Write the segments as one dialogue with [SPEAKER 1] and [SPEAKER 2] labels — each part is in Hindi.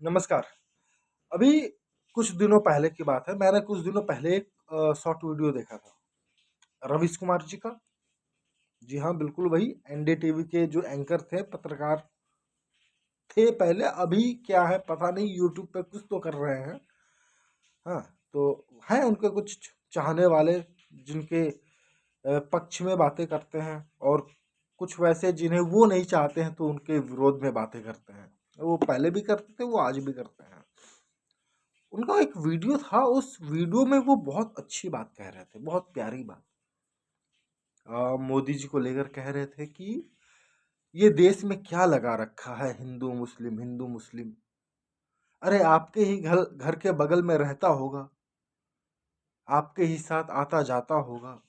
[SPEAKER 1] नमस्कार। अभी कुछ दिनों पहले की बात है, मैंने कुछ दिनों पहले एक शॉर्ट वीडियो देखा था, रवीश कुमार जी का। जी हाँ, बिल्कुल वही एनडीटीवी के जो एंकर थे, पत्रकार थे पहले, अभी क्या है पता नहीं, यूट्यूब पे कुछ तो कर रहे हैं। हाँ, तो हैं उनके कुछ चाहने वाले जिनके पक्ष में बातें करते हैं, और कुछ वैसे जिन्हें वो नहीं चाहते हैं तो उनके विरोध में बातें करते हैं। वो पहले भी करते थे, वो आज भी करते हैं। उनका एक वीडियो था, उस वीडियो में वो बहुत अच्छी बात कह रहे थे, बहुत प्यारी बात। मोदी जी को लेकर कह रहे थे कि ये देश में क्या लगा रखा है, हिंदू मुस्लिम हिंदू मुस्लिम। अरे आपके ही घर घर के बगल में रहता होगा, आपके ही साथ आता जाता होगा।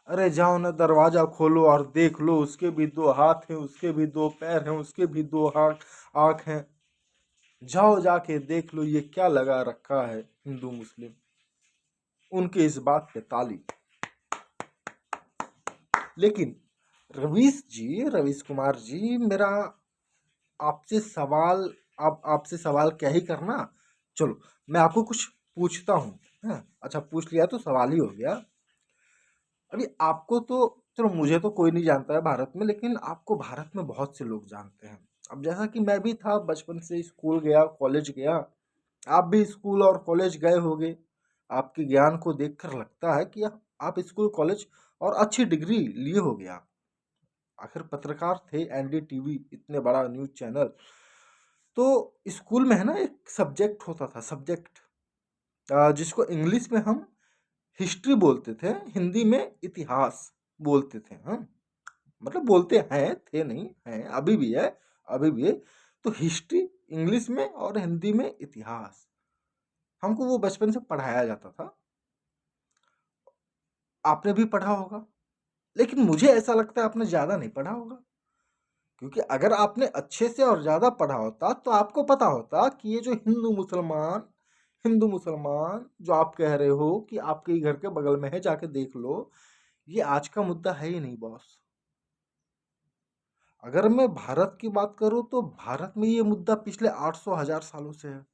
[SPEAKER 1] अरे जाओ ना, दरवाजा खोलो और देख लो, उसके भी दो हाथ हैं, उसके भी दो पैर हैं, उसके भी दो हाथ आँख हैं। जाओ जाके देख लो, ये क्या लगा रखा है हिंदू मुस्लिम। उनके इस बात पे ताली। लेकिन रवीश कुमार जी, मेरा आपसे सवाल, आपसे सवाल क्या ही करना। चलो मैं आपको कुछ पूछता हूँ। हाँ, अच्छा पूछ लिया तो सवाल ही हो गया। अभी आपको तो, चलो मुझे तो कोई नहीं जानता है भारत में, लेकिन आपको भारत में बहुत से लोग जानते हैं। अब जैसा कि मैं भी था, बचपन से स्कूल गया, कॉलेज गया, आप भी स्कूल और कॉलेज गए होंगे। आपके ज्ञान को देखकर लगता है कि आप स्कूल कॉलेज और अच्छी डिग्री लिए होगे आप। आखिर पत्रकार थे, एनडीटीवी इतने बड़ा न्यूज़ चैनल। तो स्कूल में है ना, एक सब्जेक्ट होता था, सब्जेक्ट जिसको इंग्लिश में हम हिस्ट्री बोलते थे, हिंदी में इतिहास बोलते थे। हाँ, मतलब बोलते हैं, थे नहीं, हैं, अभी भी है, अभी भी है। तो हिस्ट्री इंग्लिश में और हिंदी में इतिहास, हमको वो बचपन से पढ़ाया जाता था। आपने भी पढ़ा होगा, लेकिन मुझे ऐसा लगता है आपने ज़्यादा नहीं पढ़ा होगा। क्योंकि अगर आपने अच्छे से और ज़्यादा पढ़ा होता तो आपको पता होता कि ये जो हिंदू मुसलमान जो आप कह रहे हो कि आपके ही घर के बगल में है, जाके देख लो, ये आज का मुद्दा है ही नहीं बॉस। अगर मैं भारत की बात करूं तो भारत में ये मुद्दा पिछले 800 हजार सालों से है,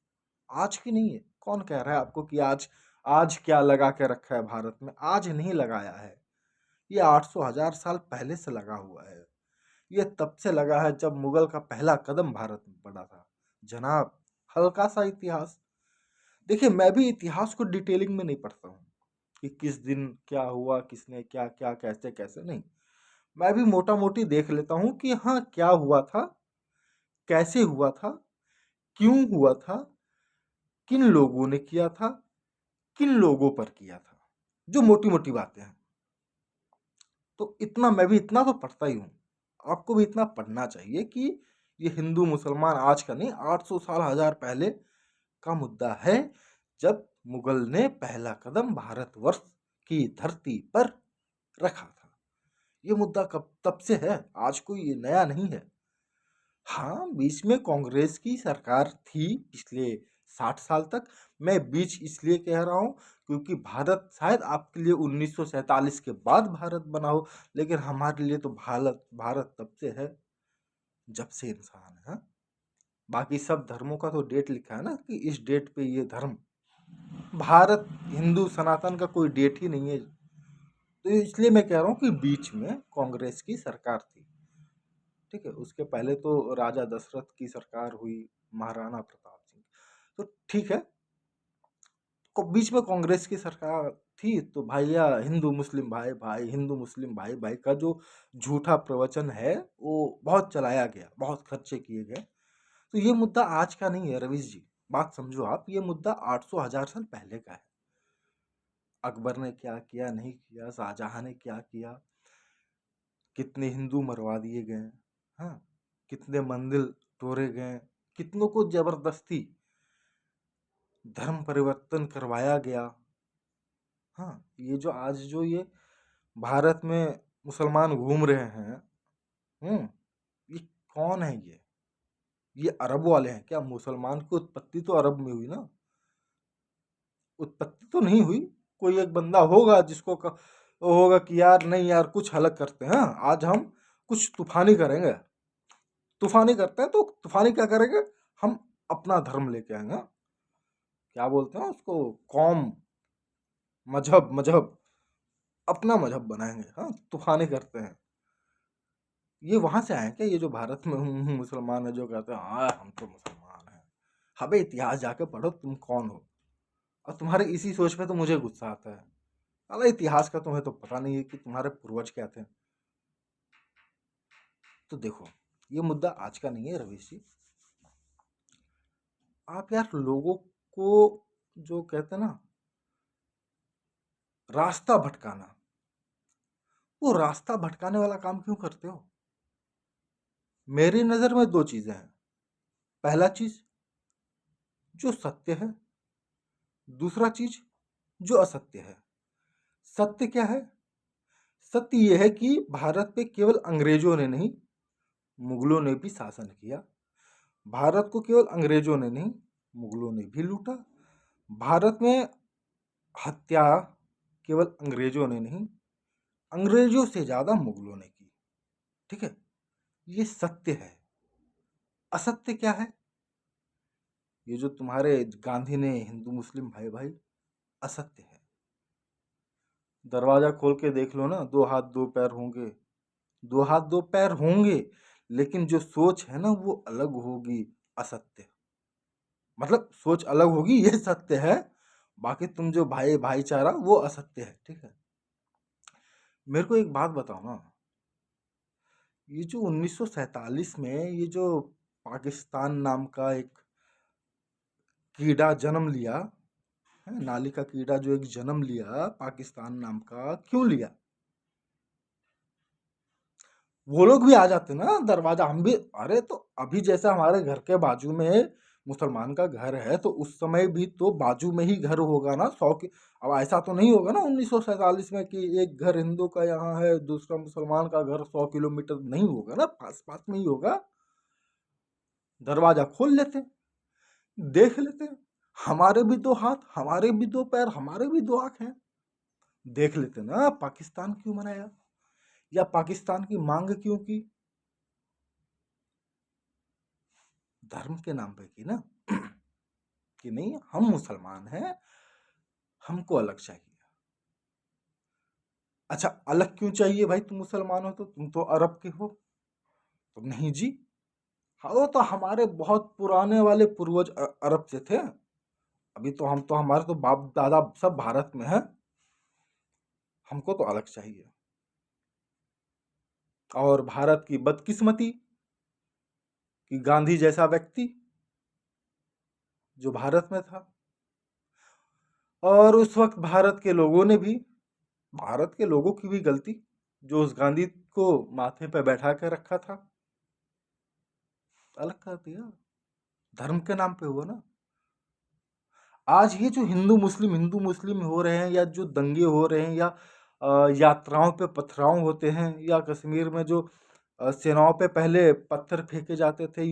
[SPEAKER 1] आज की नहीं है। कौन कह रहा है आपको कि आज आज क्या लगा के रखा है भारत में? आज नहीं लगाया है, ये 800 हजार साल पहले से लगा हुआ है। ये तब से लगा है जब मुगल का पहला कदम भारत में पड़ा था जनाब। हल्का सा इतिहास देखिए, मैं भी इतिहास को डिटेलिंग में नहीं पढ़ता हूँ कि किस दिन क्या हुआ, किसने क्या क्या, कैसे कैसे, नहीं। मैं भी मोटा मोटी देख लेता हूँ कि हाँ क्या हुआ था, कैसे हुआ था, क्यों हुआ था, किन लोगों ने किया था, किन लोगों पर किया था, जो मोटी मोटी बातें हैं। तो इतना मैं भी इतना तो पढ़ता ही हूँ, आपको भी इतना पढ़ना चाहिए कि ये हिंदू मुसलमान आज का नहीं, 800 साल हजार पहले का मुद्दा है, जब मुगल ने पहला कदम भारतवर्ष की धरती पर रखा था। ये मुद्दा कब तब से है, आज कोई ये नया नहीं है। हाँ, बीच में कांग्रेस की सरकार थी पिछले 60 साल तक। मैं बीच इसलिए कह रहा हूँ क्योंकि भारत शायद आपके लिए 1947 के बाद भारत बना हो, लेकिन हमारे लिए तो भारत भारत तब से है जब से इंसान है। हाँ? बाकी सब धर्मों का तो डेट लिखा है ना कि इस डेट पे ये धर्म। भारत हिंदू सनातन का कोई डेट ही नहीं है। तो इसलिए मैं कह रहा हूँ कि बीच में कांग्रेस की सरकार थी, ठीक है। उसके पहले तो राजा दशरथ की सरकार हुई, महाराणा प्रताप सिंह। तो ठीक है, बीच में कांग्रेस की सरकार थी, तो भैया हिंदू मुस्लिम भाई भाई, हिंदू मुस्लिम भाई भाई का जो झूठा प्रवचन है वो बहुत चलाया गया, बहुत खर्चे किए गए। तो ये मुद्दा आज का नहीं है रवीश जी, बात समझो आप, ये मुद्दा 800 हजार साल पहले का है। अकबर ने क्या किया, नहीं किया, शाहजहां ने क्या किया, कितने हिंदू मरवा दिए गए, हाँ, कितने मंदिर तोड़े गए, कितनों को जबरदस्ती धर्म परिवर्तन करवाया गया। हाँ, ये जो आज जो ये भारत में मुसलमान घूम रहे हैं, हम्म, ये कौन है ये अरब वाले हैं क्या? मुसलमान की उत्पत्ति तो अरब में हुई ना, उत्पत्ति तो नहीं हुई। कोई एक बंदा होगा जिसको होगा कि यार नहीं यार, कुछ अलग करते हैं, आज हम कुछ तूफानी करेंगे, तूफानी करते हैं। तो तूफानी क्या करेंगे हम? अपना धर्म लेके आएंगे, हाँ? क्या बोलते हैं उसको, कौम, मजहब, मजहब, अपना मजहब बनाएंगे, हाँ, तूफानी करते हैं। ये वहां से आए क्या, ये जो भारत में मुसलमान है जो कहते हैं हाँ हम तो मुसलमान हैं? हमें इतिहास जाके पढ़ो तुम कौन हो। और तुम्हारे इसी सोच पे तो मुझे गुस्सा आता है। साला इतिहास का तुम्हें तो पता नहीं है कि तुम्हारे पूर्वज क्या थे। तो देखो, ये मुद्दा आज का नहीं है रवीश जी। आप यार लोगों को जो कहते हैं ना रास्ता भटकाना, वो रास्ता भटकाने वाला काम क्यों करते हो? मेरी नजर में दो चीजें हैं। पहला चीज जो सत्य है, दूसरा चीज जो असत्य है। सत्य क्या है? सत्य यह है कि भारत पे केवल अंग्रेजों ने नहीं, मुगलों ने भी शासन किया। भारत को केवल अंग्रेजों ने नहीं, मुगलों ने भी लूटा। भारत में हत्या केवल अंग्रेजों ने नहीं, अंग्रेजों से ज्यादा मुगलों ने की। ठीक है, ये सत्य है। असत्य क्या है? ये जो तुम्हारे गांधी ने हिंदू मुस्लिम भाई भाई, असत्य है। दरवाजा खोल के देख लो ना, दो हाथ दो पैर होंगे, दो हाथ दो पैर होंगे, लेकिन जो सोच है ना वो अलग होगी, असत्य। मतलब सोच अलग होगी ये सत्य है, बाकी तुम जो भाई भाईचारा वो असत्य है। ठीक है, मेरे को एक बात बताओ ना, ये जो 1947 में ये जो पाकिस्तान नाम का एक कीड़ा जन्म लिया है, नाली का कीड़ा जो एक जन्म लिया पाकिस्तान नाम का, क्यों लिया? वो लोग भी आ जाते ना दरवाजा, हम भी, अरे तो अभी जैसा हमारे घर के बाजू में मुसलमान का घर है, तो उस समय भी तो बाजू में ही घर होगा ना, 100 की। अब ऐसा तो नहीं होगा ना 1947 में कि एक घर हिंदू का यहाँ है, दूसरा मुसलमान का घर 100 किलोमीटर, नहीं होगा ना, पास पास में ही होगा। दरवाजा खोल लेते, देख लेते, हमारे भी दो हाथ, हमारे भी दो पैर, हमारे भी दो आंख हैं, देख लेते ना पाकिस्तान क्यों बनाया, या पाकिस्तान की मांग क्यों की? धर्म के नाम पे की ना कि नहीं हम मुसलमान हैं, हमको अलग चाहिए। अच्छा, अलग क्यों चाहिए भाई? तुम मुसलमान हो तो तुम तो अरब के हो। तो नहीं जी, हाँ वो तो हमारे बहुत पुराने वाले पूर्वज अरब से थे। अभी तो हम तो, हमारे तो बाप दादा सब भारत में है, हमको तो अलग चाहिए। और भारत की बदकिस्मती कि गांधी जैसा व्यक्ति जो भारत में था, और उस वक्त भारत के लोगों ने भी, भारत के लोगों की भी गलती, जो उस गांधी को माथे पे बैठा के रखा था, अलग कर दिया। धर्म के नाम पे हुआ ना। आज ये जो हिंदू मुस्लिम हो रहे हैं, या जो दंगे हो रहे हैं, या यात्राओं पे पथराव होते हैं, या कश्मीर में जो सेनाओं पे पहले पत्थर फेंके जाते थे,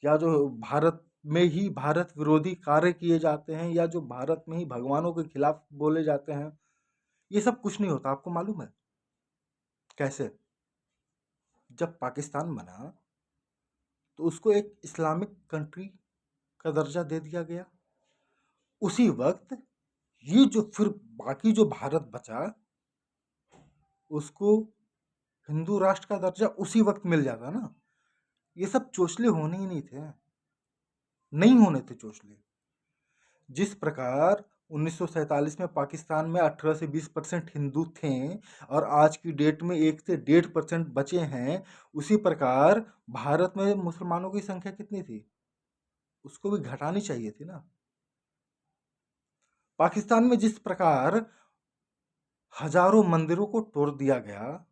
[SPEAKER 1] या जो भारत में ही भारत विरोधी कार्य किए जाते हैं, या जो भारत में ही भगवानों के खिलाफ बोले जाते हैं, ये सब कुछ नहीं होता। आपको मालूम है कैसे? जब पाकिस्तान बना तो उसको एक इस्लामिक कंट्री का दर्जा दे दिया गया। उसी वक्त ये जो फिर बाकी जो भारत बचा, उसको हिंदू राष्ट्र का दर्जा उसी वक्त मिल जाता ना। ये सब चोचले होने ही नहीं थे, नहीं होने थे चोचले। जिस प्रकार 1947 में पाकिस्तान में 18 से 20% हिंदू थे, और आज की डेट में 1 से 1.5% बचे हैं, उसी प्रकार भारत में मुसलमानों की संख्या कितनी थी, उसको भी घटानी चाहिए थी ना। पाकिस्तान में जिस प्रकार हजारों मंदिरों को तोड़ दिया गया,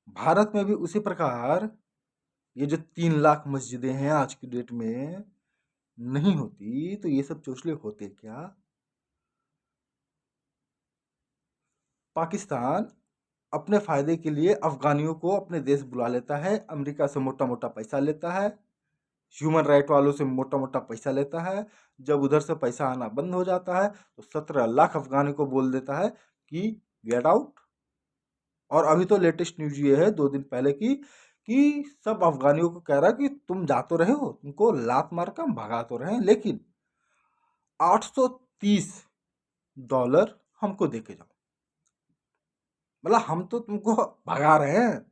[SPEAKER 1] भारत में भी उसी प्रकार ये जो 3 लाख मस्जिदें हैं आज की डेट में, नहीं होती तो ये सब चोचले होते क्या? पाकिस्तान अपने फायदे के लिए अफगानियों को अपने देश बुला लेता है, अमेरिका से मोटा मोटा पैसा लेता है, ह्यूमन राइट वालों से मोटा मोटा पैसा लेता है। जब उधर से पैसा आना बंद हो जाता है तो 17 लाख अफगानी को बोल देता है कि गेट आउट। और अभी तो लेटेस्ट न्यूज ये है 2 दिन पहले की, कि सब अफगानियों को कह रहा है कि तुम जा तो रहे हो, तुमको लात मार कर हम भगा तो रहे हैं, लेकिन $830 हमको दे के जाओ। मतलब हम तो तुमको भगा रहे हैं,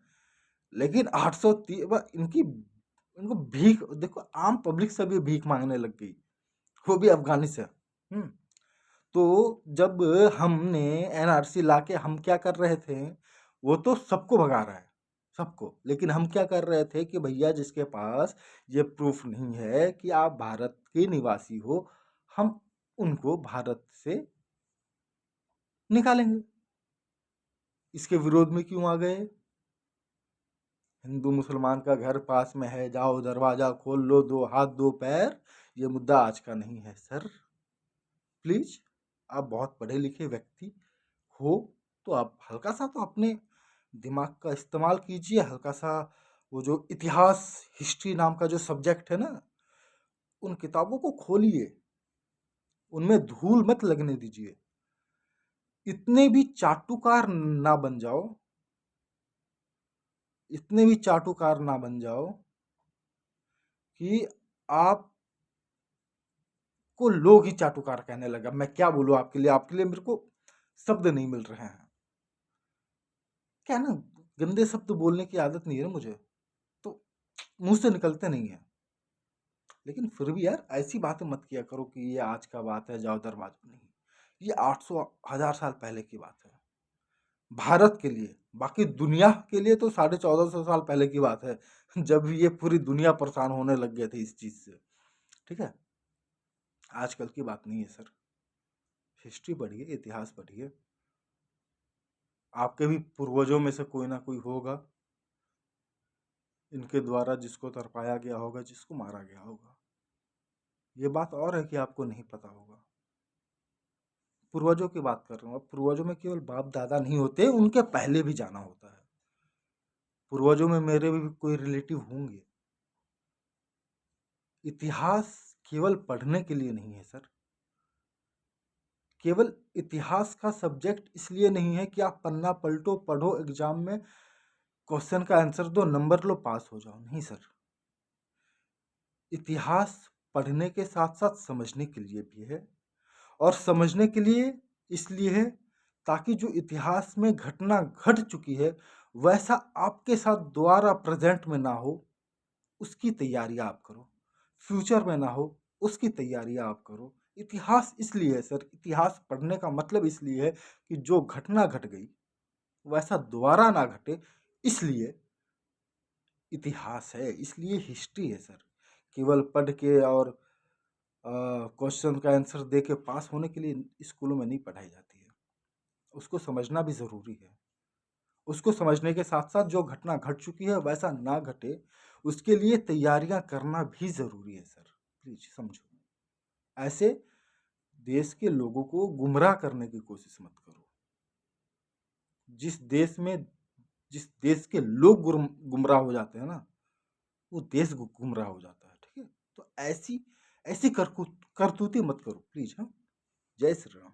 [SPEAKER 1] लेकिन 830 इनको भीख देखो, आम पब्लिक से भी भीख मांगने लग गई, वो भी अफगानी से। तो जब हमने एनआरसी लाके हम क्या कर रहे थे, वो तो सबको भगा रहा है, सबको, लेकिन हम क्या कर रहे थे कि भैया जिसके पास ये प्रूफ नहीं है कि आप भारत के निवासी हो, हम उनको भारत से निकालेंगे। इसके विरोध में क्यों आ गए? हिंदू मुसलमान का घर पास में है, जाओ दरवाजा खोल लो, दो हाथ दो पैर, ये मुद्दा आज का नहीं है सर। प्लीज, आप बहुत पढ़े लिखे व्यक्ति हो तो आप हल्का सा तो अपने दिमाग का इस्तेमाल कीजिए, हल्का सा वो जो इतिहास, हिस्ट्री नाम का जो सब्जेक्ट है ना, उन किताबों को खोलिए, उनमें धूल मत लगने दीजिए। इतने भी चाटुकार ना बन जाओ, इतने भी चाटुकार ना बन जाओ कि आप को लोग ही चाटुकार कहने लगा। मैं क्या बोलूं आपके लिए मेरे को शब्द नहीं मिल रहे हैं। क्या ना, गंदे शब्द बोलने की आदत नहीं है ना मुझे, तो मुंह से निकलते नहीं है। लेकिन फिर भी यार ऐसी बातें मत किया करो कि ये आज का बात है, जाओ दरवाजा नहीं। ये 800 1000 साल पहले की बात है भारत के लिए। बाकी दुनिया के लिए तो 1450 साल पहले की बात है, जब ये पूरी दुनिया परेशान होने लग गए थे इस चीज से। ठीक है, आजकल की बात नहीं है सर। हिस्ट्री पढ़िए, इतिहास पढ़िए। आपके भी पूर्वजों में से कोई ना कोई होगा इनके द्वारा जिसको तरपाया गया होगा, जिसको मारा गया होगा। ये बात और है कि आपको नहीं पता होगा। पूर्वजों की बात कर रहा हूँ। अब पूर्वजों में केवल बाप दादा नहीं होते, उनके पहले भी जाना होता है। पूर्वजों में मेरे भी कोई रिलेटिव होंगे। इतिहास केवल पढ़ने के लिए नहीं है सर। केवल इतिहास का सब्जेक्ट इसलिए नहीं है कि आप पन्ना पलटो, पढ़ो, एग्जाम में क्वेश्चन का आंसर दो, नंबर लो, पास हो जाओ। नहीं सर, इतिहास पढ़ने के साथ साथ समझने के लिए भी है। और समझने के लिए इसलिए है ताकि जो इतिहास में घटना घट चुकी है वैसा आपके साथ दोबारा प्रेजेंट में ना हो, उसकी तैयारी आप करो। फ्यूचर में ना हो, उसकी तैयारी आप करो। इतिहास इसलिए है सर, इतिहास पढ़ने का मतलब इसलिए है कि जो घटना घट गई वैसा दोबारा ना घटे, इसलिए इतिहास है, इसलिए हिस्ट्री है सर। केवल पढ़ के और क्वेश्चन का आंसर दे के पास होने के लिए स्कूलों में नहीं पढ़ाई जाती है। उसको समझना भी ज़रूरी है। उसको समझने के साथ साथ जो घटना घट चुकी है वैसा ना घटे, उसके लिए तैयारियां करना भी ज़रूरी है सर। प्लीज समझो। ऐसे देश के लोगों को गुमराह करने की कोशिश मत करो। जिस देश के लोग गुमराह हो जाते हैं ना, वो देश गुमराह हो जाता है। ठीक है, तो ऐसी ऐसी करतूती मत करो प्लीज। हाँ, जय श्री राम।